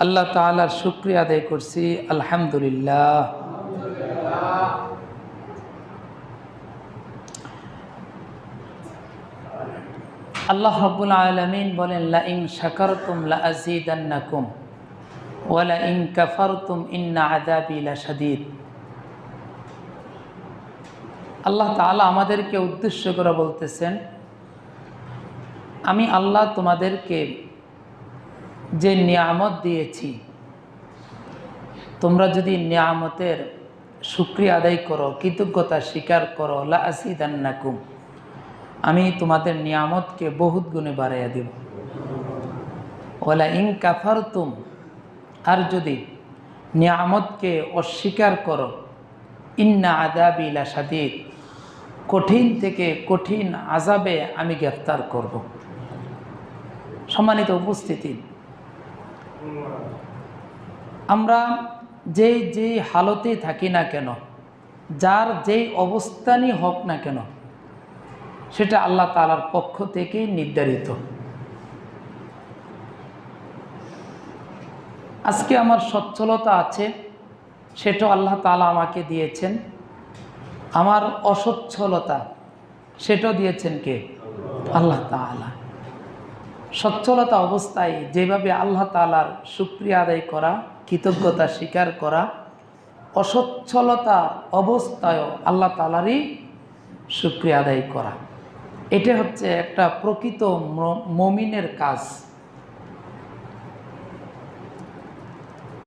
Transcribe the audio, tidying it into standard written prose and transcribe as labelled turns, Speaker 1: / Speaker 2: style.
Speaker 1: আল্লাহ তাআলার শুকরিয়া আদায় করছি, আলহামদুলিল্লাহ। আল্লাহ রাব্বুল আলামিন বলেন, লা ইন শাকারতুম লা আযীদান্নাকুম ওয়া লা ইন কাফারতুম ইন্না আযাবি লাশাদীদ। আল্লাহ তাআলা আমাদেরকে উদ্দেশ্য করে বলতেছেন, আমি আল্লাহ তোমাদেরকে যে নিয়ামত দিয়েছি, তোমরা যদি নিয়ামতের শুকরিয়া আদায় করো, কৃতজ্ঞতা স্বীকার করো, লা আযীদান্নাকুম, আমি তোমাদের নিয়ামতকে বহুত গুণে বাড়াইয়া দেব। ওয়ালা ইন কাফারতুম, আর যদি নিয়ামতকে অস্বীকার করো, ইন্না আযাবি লাশাদীদ, কঠিন থেকে কঠিন আযাবে আমি গ্রেফতার করব। সম্মানিত উপস্থিতি, আমরা যে হালতে থাকি না কেন, যার যেই অবস্থানই হোক না কেন, সেটা আল্লাহ তাআলার পক্ষ থেকেই নির্ধারিত। আজকে আমার সচ্ছলতা আছে, সেটাও আল্লাহ তাআলা আমাকে দিয়েছেন। আমার অসচ্ছলতা, সেটাও দিয়েছেন কে? আল্লাহ তাআলা। সচ্ছলতা অবস্থায় যেভাবে আল্লাহ তাআলার শুকরিয়া আদায় করা, কৃতজ্ঞতা স্বীকার করা, অসচ্ছলতা অবস্থায়ও আল্লাহ তাআলারই শুকরিয়া আদায় করা, এটা হচ্ছে একটা প্রকৃত মুমিনের কাজ।